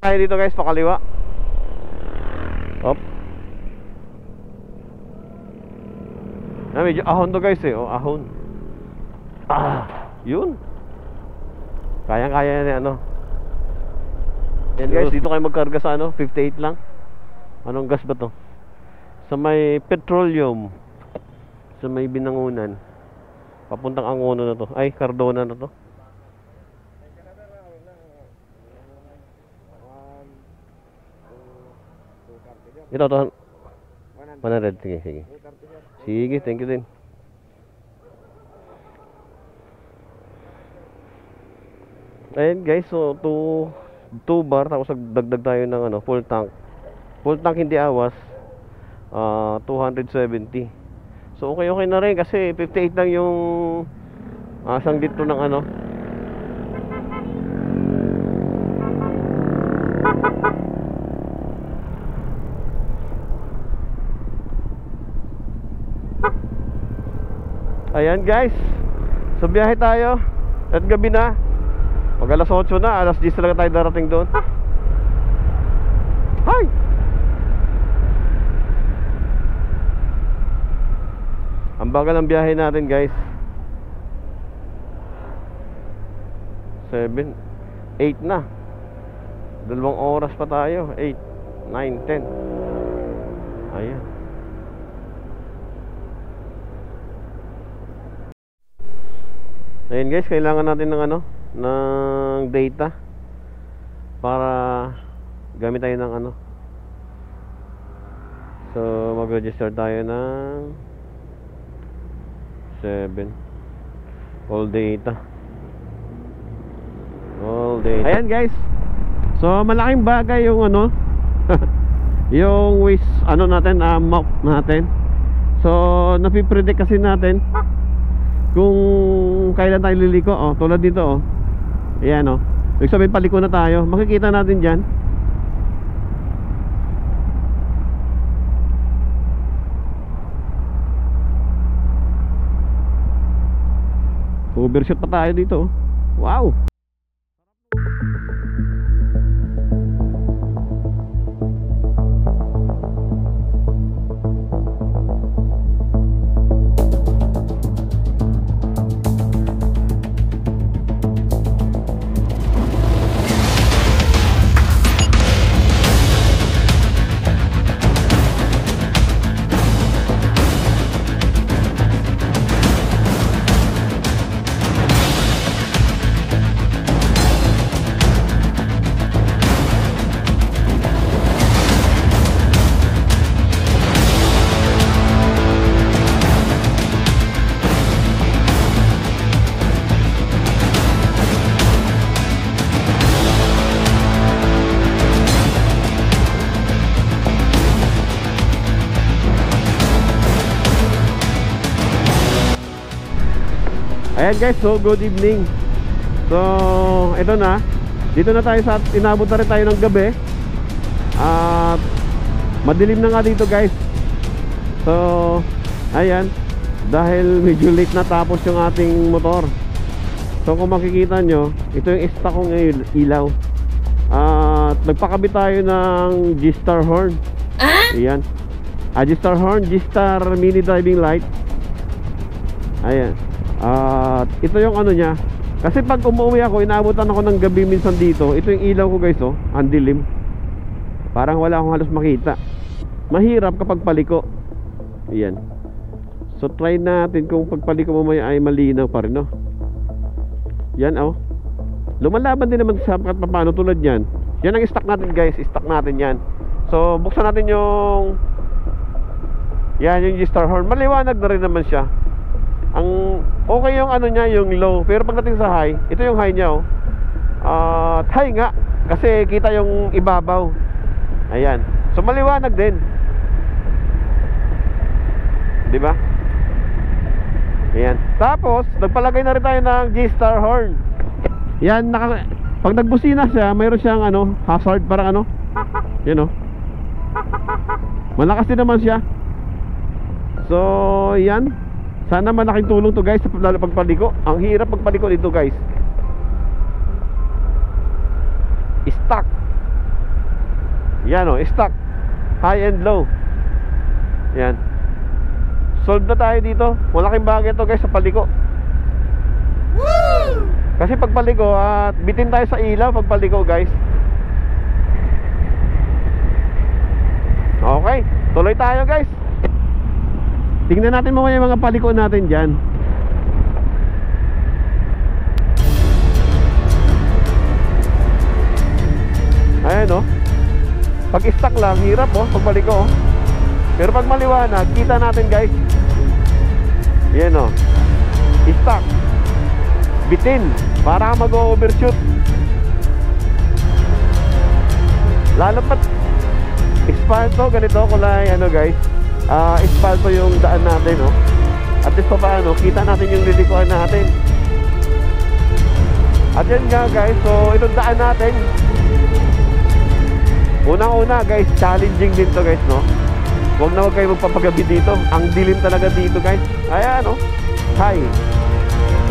tayo dito guys, pakaliwa. Op. Medyo ahon to guys eh. Oh, ahon. Yun. Kayang-kaya na ano. Yan guys, dito kayo magkarga sa ano, 58 lang. Anong gas ba to? Sa may petroleum, sa may Binangunan. Papuntang Angono na to. Ay, Cardona na to. Ito to 100. Sige, sige. Sige, thank you din. Ayan guys, so 2 bar tapos dagdag tayo ng ano, full tank. Full tank hindi awas. 270. So okay na rin kasi 58 lang yung isang litro ng ano. Ayan guys, so biyahe tayo at gabi na. Pag alas 8 na, alas 10 talaga tayo darating doon. Hi! Ang bagal ng biyahe natin guys. 7, 8 na. 2 oras pa tayo. 8, 9, 10. Ayan. Ayan guys, kailangan natin ng ano, ng data para gamit tayo ng ano. So mag-register tayo ng 7 all data. Ayan guys, so malaking bagay yung ano yung wish ano natin, map natin. So napipredict kasi natin kung kailan tayo liliko. Oh, tulad dito oh. Ayan oh. Ibig sabihin paliko na tayo. Makikita natin dyan. Overshoot pa tayo dito oh. Wow. Ayan guys, so good evening. So ito na, dito na tayo sa, inabot na rin tayo ng gabi. At madilim na nga dito guys. So ayan, dahil medyo late na tapos yung ating motor. So kung makikita nyo, ito yung stock kong ilaw. At nagpakabit tayo ng G-Star horn. Ayan, G-Star horn, G-Star mini driving light. Ayan. At ito yung ano niya. Kasi pag umuwi ako, inaabutan ako ng gabi minsan dito. Ito yung ilaw ko guys oh, ang dilim. Parang wala akong halos makita. Mahirap kapag paliko. Ayan. So try natin kung pagpaliko mo may ay malinaw pa rin no. Yan oh. Lumalaban din naman sa kahit paano tulad yan. Yan ang stock natin guys, stock natin yan. So buksan natin yung yan yung G-Star horn. Maliwanag na rin naman siya. Ang okay yung ano niya, yung low. Pero pagdating sa high, ito yung high niya oh. High nga kasi kita yung ibabaw. Ayan. So maliwanag din. 'Di ba? Ayan. Tapos nagpalagay na rin tayo ng G-Star horn. Yan, pag nagbusina siya, mayroon siyang ano, hazard parang ano. Yan oh. Malakas din naman siya. So, yan. Sana malaking tulong to guys sa pagpaliko. Ang hirap pagpaliko dito guys. Stock. Yan o, stock, high and low. Yan. Solve na tayo dito. Malaking bagay to guys sa paliko. Woo! Kasi pag paliko at bitin tayo sa ilaw pag paliko guys. Okay, tuloy tayo guys. Tingnan natin mamaya yung mga paliko natin dyan. Ayan o. Pag stock lang, hirap o, pag paliko o. Pero pag maliwanag, kita natin guys. Yan o, stock, bitin, para mag-overshoot. Lalo pat espalto, ganito kulay ano guys, espalto yung daan natin no? At least pa paano, kita natin yung lilikuan natin. At yan nga guys, so itong daan natin, unang-una guys, challenging din to guys no? Huwag na huwag kayo magpapagabi dito. Ang dilim talaga dito guys. Ayan no, high.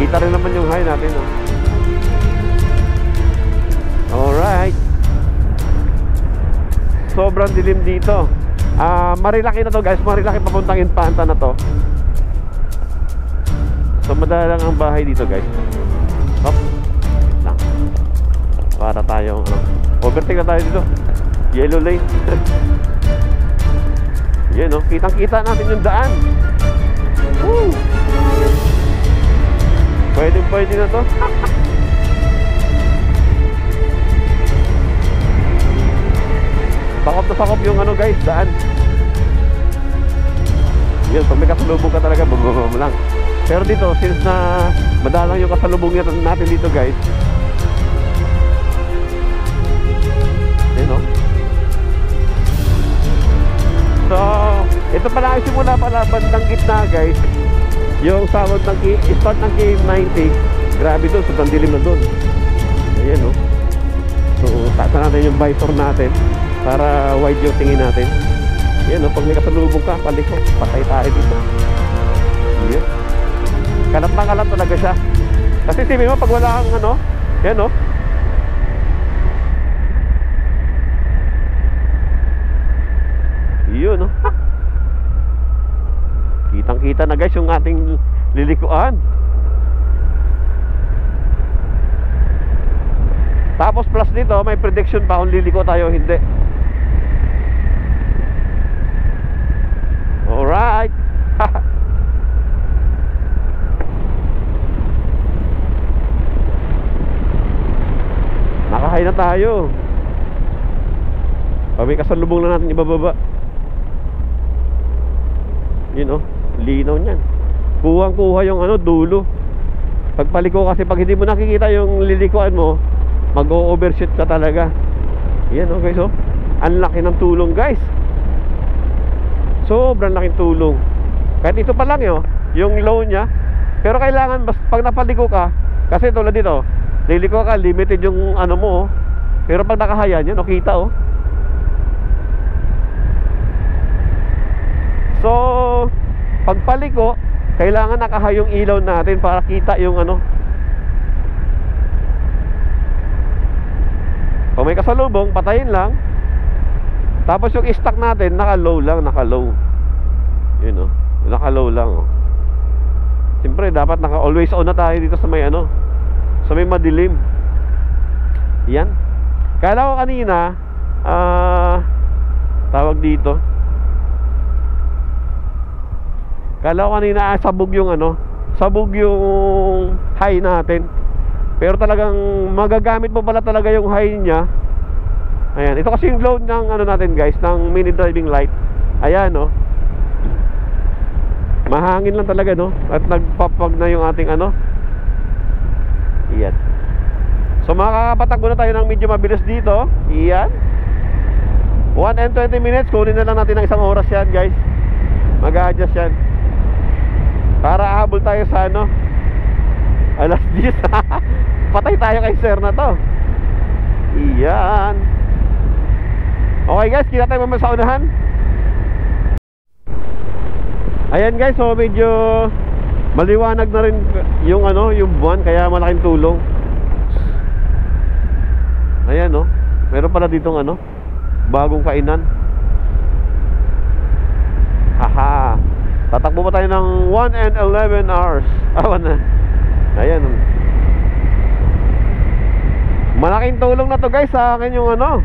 Kita rin naman yung high natin no? Alright. Sobrang dilim dito. Marilaki na to guys. Marilaki papuntang Infanta na to. So madalang ang bahay dito guys. Hop lang. Para tayong overtake na tayo dito. Yellow lane. Yan no, kitang-kita natin yung daan. Woo! Pwede na to. Sakop na sakop yung ano guys, daan. Yan, pag may kasalubong ka talaga, bumababa mo lang. Pero dito, since na madalang yung kasalubong natin dito guys. Yan no. So, ito pala ay simula pala bandang gitna guys. Yung sawod ng start ng KM90. Grabe doon, sobrang dilim na doon. Ayan no. So, taasan natin yung visor natin para wide yung tingin natin. Ayan no, pag may kasalubong ka, paliko, patay tayo dito. Ayan. Kalat na kalat talaga siya. Kasi sabi mo, pag wala kang ano, ayan no, yun no. Kitang kita na guys yung ating lilikuan. Tapos plus dito may prediction pa kung liliko tayo o hindi. Alright. Nakahay na tayo. Pag may kasalubong na natin ibababa. Yun oh, linaw niyan. Kuhang-kuha yung ano, dulo. Pagpaliko kasi pag hindi mo nakikita yung lilikuan mo, mag-o-overshoot ka talaga. Yan oh guys oh. Ang laki ng tulong guys. Sobrang laking tulong. Kahit ito pa lang yun, yung low nya. Pero kailangan pag napaliko ka, kasi tulad dito, liliko ka, limited yung ano mo oh. Pero pag nakahayan yan, kita oh. So, pagpaliko, kailangan nakahay yung ilaw natin para kita yung ano. Pag may kasalubong, patayin lang. Tapos yung stock natin, naka-low lang, naka-low. Yun oh, naka-low lang oh. Siyempre, dapat naka-always on na tayo dito sa may ano, sa may madilim. Yan. Kala ko kanina, tawag dito, kala ko kanina sabog yung ano, sabog yung high natin. Pero talagang magagamit mo pala talaga yung high nya. Ayan, ito kasi yung load ng ano natin guys, ng mini driving light. Ayan no. Mahangin lang talaga no. At nagpapag na yung ating ano. Ayan. So makakapatakbo na tayo ng medyo mabilis dito. Ayan. 1 and 20 minutes. Kunin na lang natin ng isang oras yan guys. Mag-a-adjust yan para habol tayo sa ano, alas 10. Patay tayo kay sir na to. Iyan. Okay guys, kita tayo mamaya sa unahan. Ayan guys, so medyo maliwanag na rin yung ano, yung buwan, kaya malaking tulong. Ayan no, meron pala ditong ano, bagong kainan. Haha. Tatakbo pa tayo ng 1 and 11 hours. Ayan. Malaking tulong na to guys sa akin yung ano.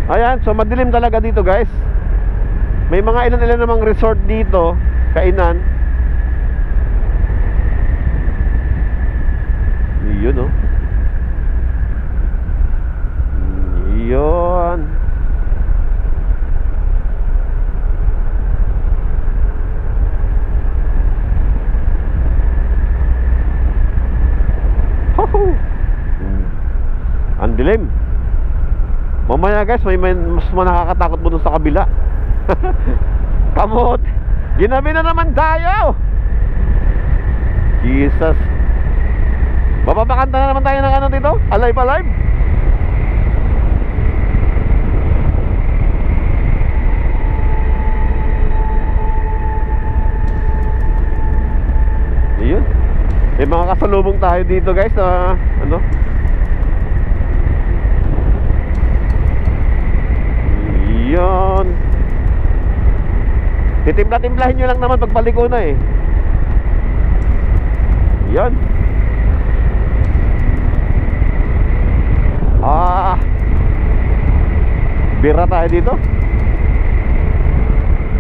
Ayan, so madilim talaga dito guys. May mga ilan-ilan namang resort dito, kainan. Yun oh. Yun. Ang dilim. Mamaya guys, may mas nakakatakot mo dun sa kabila. Kamot. Ginabi na naman tayo. Jesus. Mapapakanta na naman tayo ng ano dito? Alive, alive. Ayun. May mga kasalubong tayo dito guys na ano? Yun. Titimpla-timplahin nyo lang naman pagpaliko na eh. Yun. Bira tayo dito.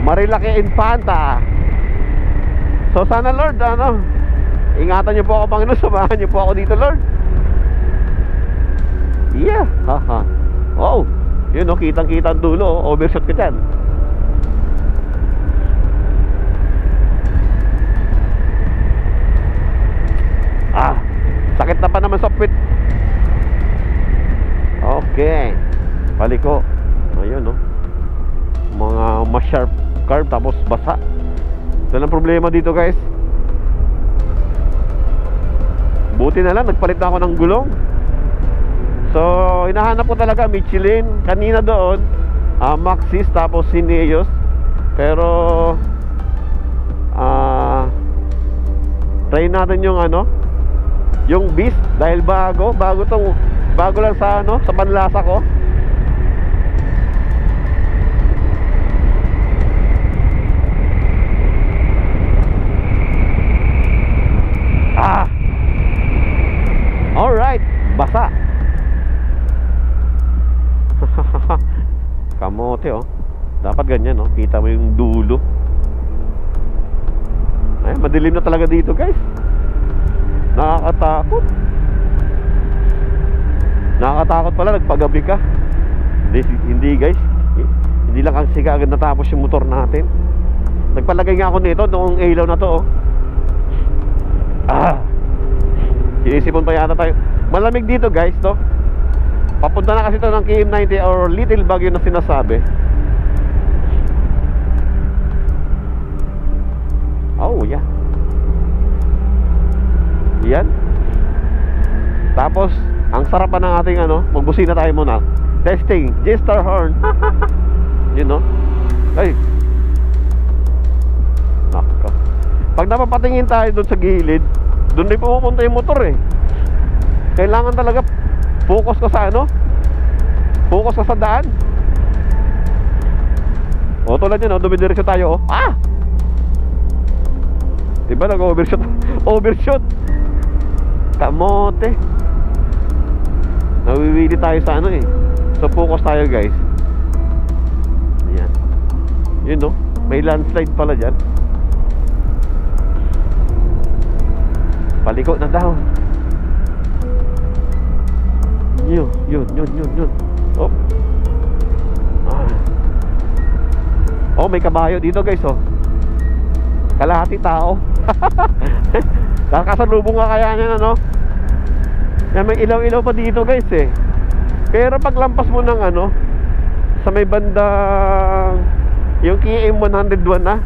Marilaki Infanta. So sana Lord, ano, ingatan niyo po ako Panginoon. Samahan niyo po ako dito Lord. Yeah. Haha. Oh. Yun o, kitang-kita ang dulo. Overshot ka dyan. Sakit na pa naman sa pit. Okay. Paliko. Ayun o. Mga ma-sharp curve tapos basa. Ito ang problema dito guys. Buti na lang, nagpalit na ako ng gulong. So, hinahanap ko talaga Michelin. Kanina doon Maxxis, tapos Cineos. Pero try natin yung ano, yung Beast. Dahil bago lang sa ano, sa panlasa ko. Alright, basa. Kamote oh. Dapat ganyan oh. Kita mo yung dulo. Ay, madilim na talaga dito guys. Nakakatakot. Nakakatakot pala, nagpagabi ka. Hindi guys. Hindi lang kasi agad natapos yung motor natin. Nagpalagay nga ako nito noong ilaw na to oh. Inisipon pa yata tayo. Malamig dito guys no. Papunta na kasi ito ng KM90 or Little Baguio na sinasabi. Oh yeah. Yan. Tapos ang sarap pa ng ating ano, magbusina tayo muna. Testing, J-Star horn. You know. Ay. Nako. Pag napapatingin tayo doon sa gilid, doon din pupunta yung motor eh. Kailangan talaga focus ka sa ano, focus ka sa daan. O tulad yun, dumidiretso tayo oh. Diba nag-overshoot? Overshoot. Kamote. Nawiwili tayo sa ano eh. So focus tayo guys. Ayan. Yun no, may landslide pala dyan. Paliko na daw. Yun. Oh. Oh, may kabayo dito guys oh. Kalahati tao. Kakasalubong nga kaya niya ano. May ilaw-ilaw pa dito guys eh. Pero paglampas mo ng ano, sa may bandang yung KM 101 na,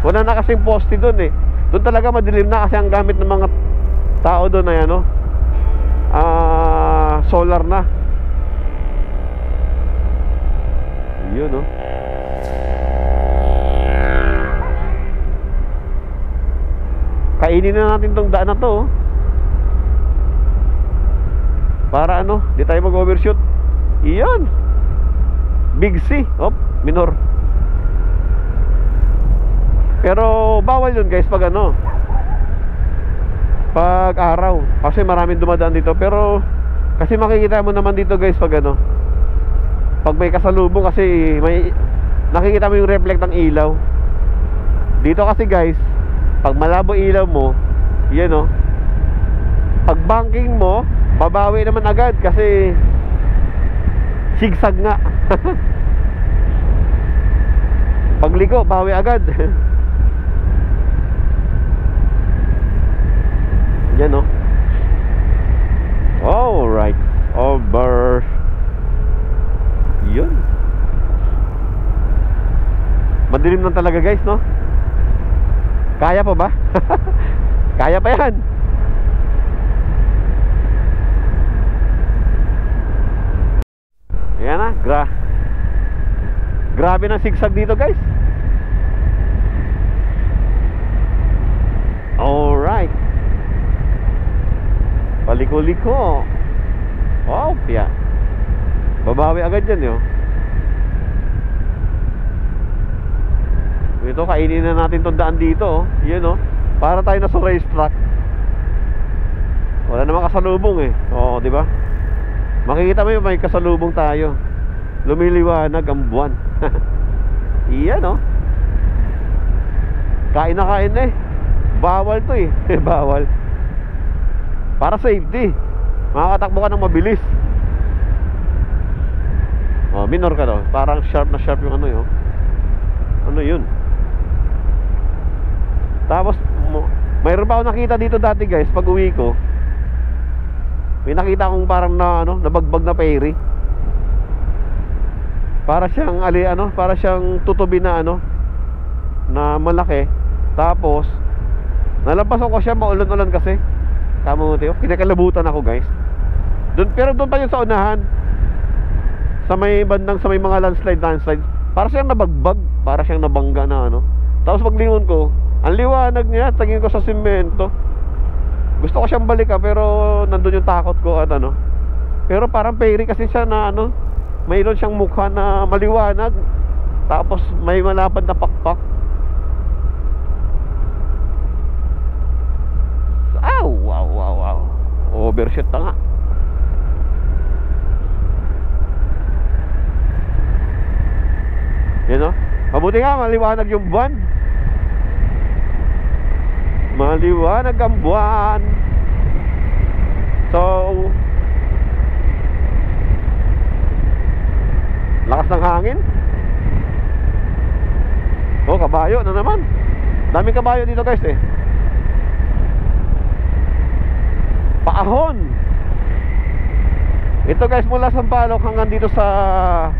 wala na kasing poste doon eh. Doon talaga madilim na kasi ang gamit ng mga tao doon ay ano, solar na. Yun oh. Kainin na natin tong daan na to oh. Para ano, di tayo mag-overshoot. Iyan. Big C. Minor. Pero bawal yun guys pag ano, pag araw, kasi maraming dumadaan dito. Pero kasi makikita mo naman dito guys pag ano, pag may kasalubong, kasi may nakikita mo yung reflect ng ilaw. Dito kasi guys, pag malabo ilaw mo, yan o, pag banking mo, babawi naman agad kasi sigsag nga. Pagliko, bawi agad. Yan o. Alright. Over. Yun. Madilim lang talaga guys, no? Kaya pa ba? Kaya pa yan. Ayan na. Grabe ng sigsag dito guys. Alright. Paliko-liko. Wow, piya. Babawi agad yan yun. Ito, kainin na natin itong daan dito. Yun o. Para tayo nasa racetrack. Wala namang kasalubong eh. Oo, di ba? Makikita mo yung may kasalubong tayo. Lumiliwanag ang buwan. Iyan o. Kain na kain eh. Bawal to eh. Bawal. Para safety. Makakatakbo ka ng mabilis. Minor ka daw. Parang sharp na sharp yung ano yun. Ano yun? Tapos mayroon pa ako nakita dito dati guys, pag uwi ko. May nakita akong parang na ano, nabagbag na ferry. Para siyang para siyang tutubi na ano, na malaki. Tapos nalampasan ko siya, maulan-ulan kasi. Kamuti, kinakalabutan ako guys. Pero doon pa yun sa unahan. Sa may bandang, sa may mga landslide. Para siyang nabagbag, para siyang nabangga na ano. Tapos paglingon ko, ang liwanag niya, tingin ko sa simento. Gusto ko siyang balikan pero nandun yung takot ko at ano. Pero parang ferry kasi siya na ano, mayroon siyang mukha na maliwanag. Tapos may malapad na pakpak. Wow. Overshoot na nga. Yan o. Mabuti nga, maliwanag yung buwan. Maliwanag ang buwan. So, lakas ng hangin. Kabayo na naman. Daming kabayo dito guys eh. Paahon. Ito guys, mula Sampaloc hanggang dito sa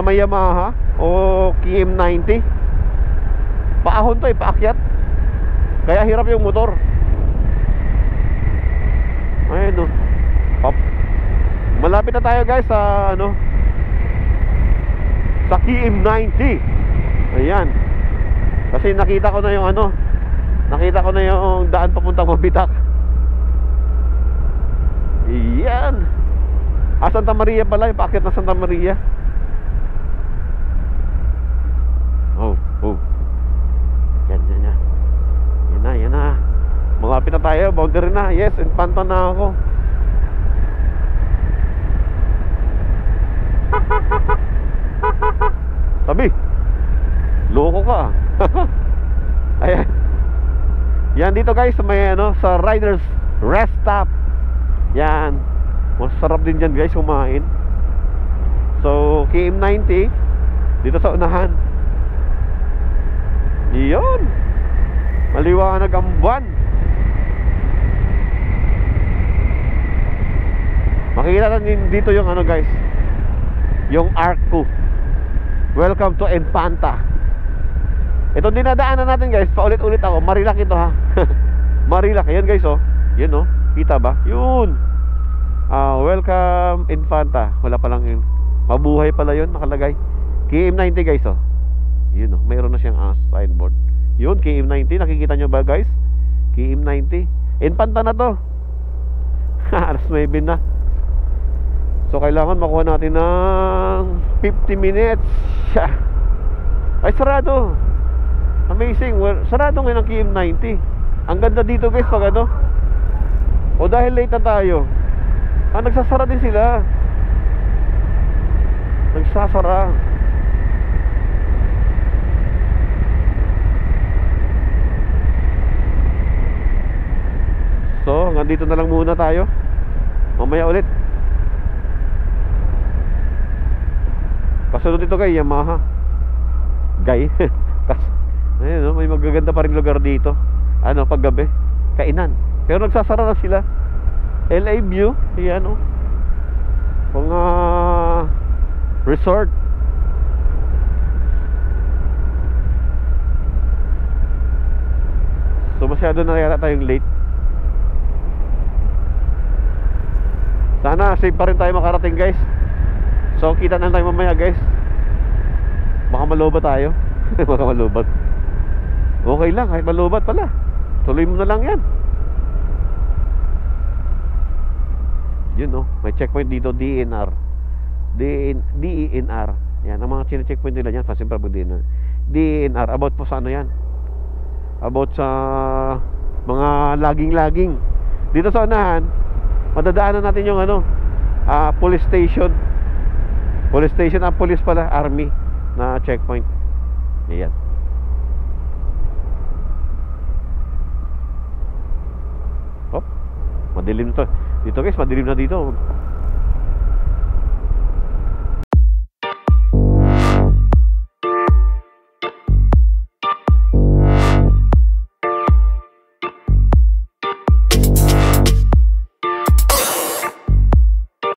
may Yamaha o KM90. Paahon to eh, paakyat. Kaya hirap yung motor. Ayun o. Malapit na tayo guys sa ano, sa KM90. Ayan. Kasi nakita ko na yung ano, nakita ko na yung daan papuntang Mabitak. Iyan. Santa Maria pala, yung paakyat na Santa Maria. Yan na. Malapit na tayo, boundary na. Yes, Infanta na ako. Sabi, loko ka. Ayan. Yan dito guys, may ano, sa Riders Rest Stop. Yan. Masarap din dyan guys kumain. So KM90 dito sa unahan. Iyon. Maliwanag ang buwan. Makikita natin dito yung ano guys, yung Arco. Welcome to Infanta. Ito dinadaanan natin guys, paulit-ulit ako. Marilac ito ha. Marilac, yan guys oh. Yun oh, kita ba? Yun. Welcome Infanta. Wala pa lang yun. Mabuhay pala yun, nakalagay KM90 guys oh. Yun oh, mayroon na siyang signboard. Yun, KM90, nakikita nyo ba guys? KM90 Infanta na to. Alas 9 na. So kailangan makuha natin ng 50 minutes. Ay, sarado. Amazing. Well, sarado ngayon ang KM90. Ang ganda dito guys pag ano. O dahil late na tayo, nagsasara din sila. Nagsasara. So, hanggang dito na lang muna tayo. Mamaya ulit. Kasunod ito kay Yamaha. Guy. Ayun, no? May magaganda pa rin lugar dito. Ano, paggabi. Kainan. Pero nagsasara na sila. LA View. Ayan, oh. Mga resort. So, masyado na yata tayong late. Sana safe pa rin tayo makarating guys. So kita na tayo mamaya guys. Baka malubat tayo. Baka malubat. Okay lang kahit malubat pala. Tuloy mo na lang yan. Yun no. May checkpoint dito. DENR. DENR. Yan ang mga chine-checkpoint nila yan. Kasi pag DENR. DENR. About po sa ano yan. About sa mga laging-laging. Dito sa unahan, madadaanan natin yung ano, police station. Police station, police pala, army na checkpoint. Ayan. Hop. Madilim to. Dito guys, madilim na dito.